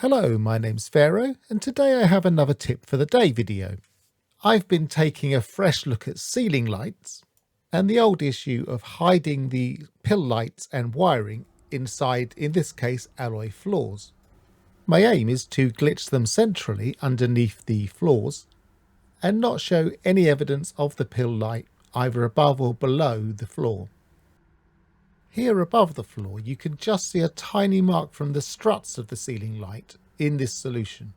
Hello, my name's Pharaoh, and today I have another tip for the day video. I've been taking a fresh look at ceiling lights and the old issue of hiding the pill lights and wiring inside, in this case, alloy floors. My aim is to glitch them centrally underneath the floors and not show any evidence of the pill light either above or below the floor. Here above the floor you can just see a tiny mark from the struts of the ceiling light in this solution.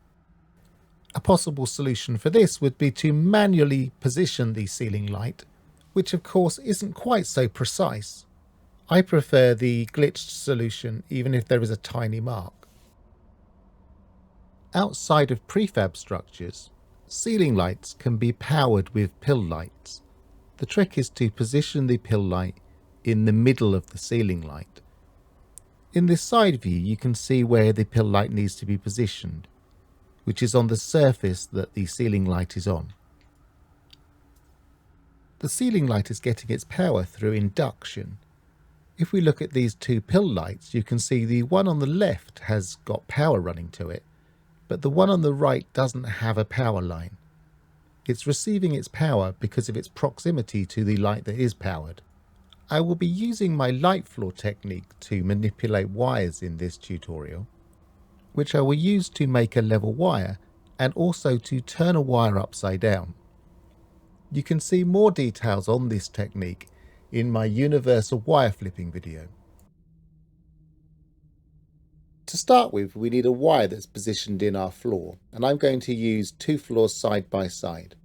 A possible solution for this would be to manually position the ceiling light, which of course isn't quite so precise. I prefer the glitched solution even if there is a tiny mark. Outside of prefab structures, ceiling lights can be powered with pill lights. The trick is to position the pill light in the middle of the ceiling light. In this side view you can see where the pill light needs to be positioned, which is on the surface that the ceiling light is on. The ceiling light is getting its power through induction. If we look at these two pill lights, you can see the one on the left has got power running to it, but the one on the right doesn't have a power line. It's receiving its power because of its proximity to the light that is powered. I will be using my light floor technique to manipulate wires in this tutorial, which I will use to make a level wire and also to turn a wire upside down. You can see more details on this technique in my universal wire flipping video. To start with, we need a wire that's positioned in our floor, and I'm going to use two floors side by side.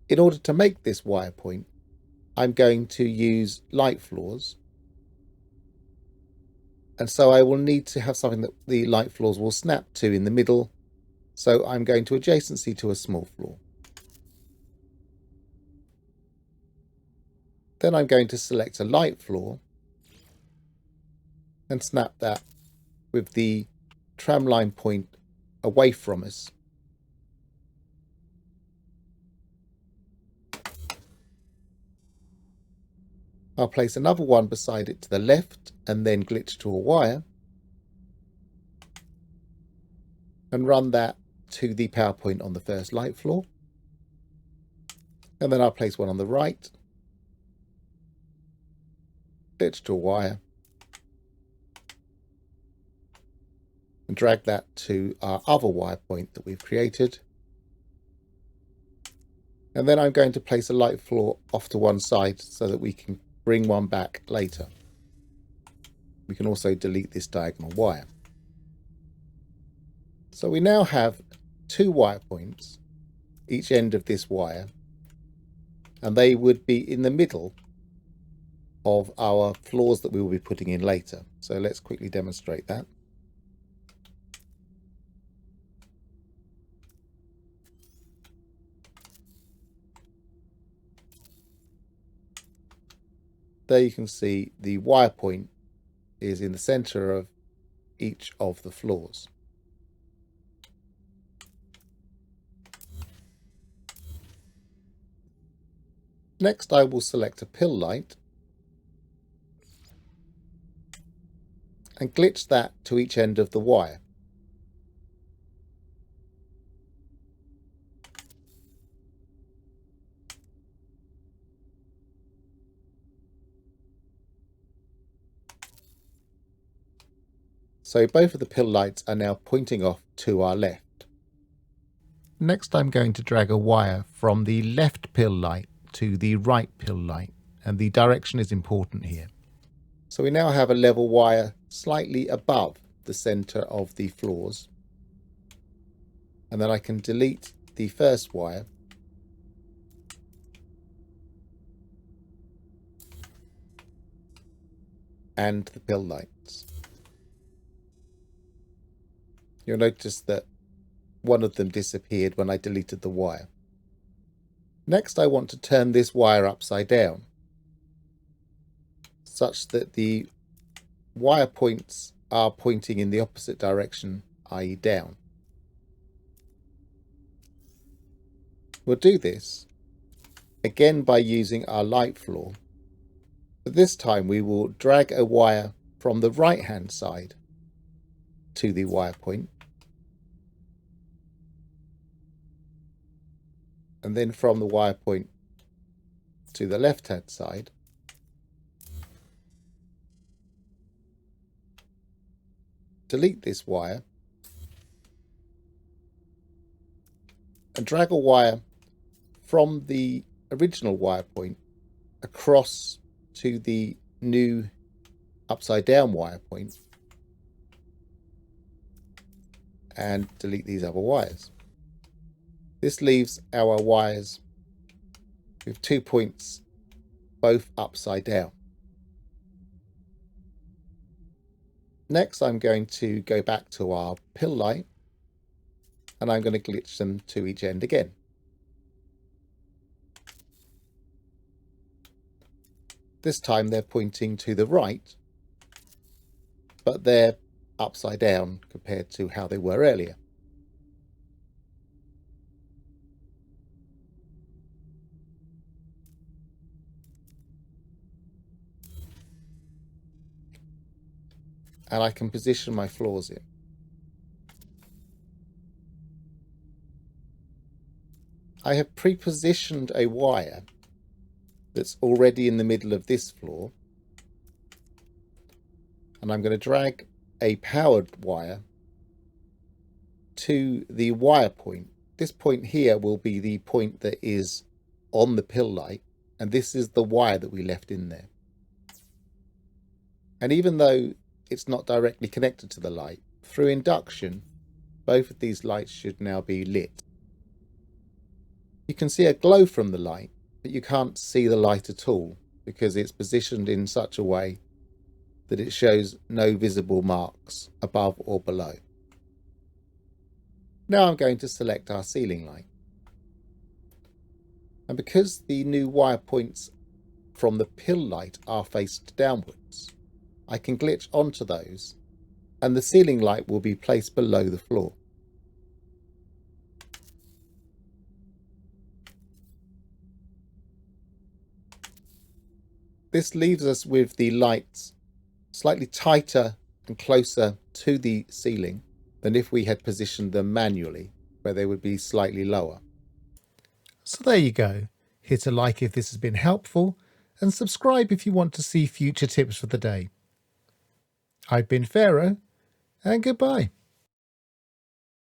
In order to make this wire point, I'm going to use light floors, and so I will need to have something that the light floors will snap to in the middle, so I'm going to adjacency to a small floor. Then I'm going to select a light floor and snap that with the tramline point away from us. I'll place another one beside it to the left and then glitch to a wire and run that to the power point on the first light floor. And then I'll place one on the right, glitch to a wire and drag that to our other wire point that we've created. And then I'm going to place a light floor off to one side so that we can bring one back later. We can also delete this diagonal wire. So we now have two wire points, each end of this wire, and they would be in the middle of our floors that we will be putting in later. So let's quickly demonstrate that. There you can see the wire point is in the center of each of the floors. Next, I will select a pill light and glitch that to each end of the wire. So both of the pill lights are now pointing off to our left. Next, I'm going to drag a wire from the left pill light to the right pill light, and the direction is important here. So we now have a level wire slightly above the center of the floors. And then I can delete the first wire and the pill lights. You'll notice that one of them disappeared when I deleted the wire. Next, I want to turn this wire upside down, such that the wire points are pointing in the opposite direction, i.e. down. We'll do this again by using our light floor, but this time we will drag a wire from the right hand side to the wire point and then from the wire point to the left hand side, delete this wire and drag a wire from the original wire point across to the new upside down wire point and delete these other wires. This leaves our wires with 2 points both upside down. Next, I'm going to go back to our pill light and I'm going to glitch them to each end again. This time they're pointing to the right, but they're upside down compared to how they were earlier. And I can position my floors in. I have pre-positioned a wire that's already in the middle of this floor, and I'm going to drag a powered wire to the wire point. This point here will be the point that is on the pill light, and this is the wire that we left in there. And even though it's not directly connected to the light, through induction, both of these lights should now be lit. You can see a glow from the light, but you can't see the light at all because it's positioned in such a way that it shows no visible marks above or below. Now I'm going to select our ceiling light. And because the new wire points from the pill light are faced downwards, I can glitch onto those and the ceiling light will be placed below the floor. This leaves us with the lights slightly tighter and closer to the ceiling than if we had positioned them manually, where they would be slightly lower. So there you go. Hit a like if this has been helpful, and subscribe if you want to see future tips for the day. I've been Pharaoh, and goodbye.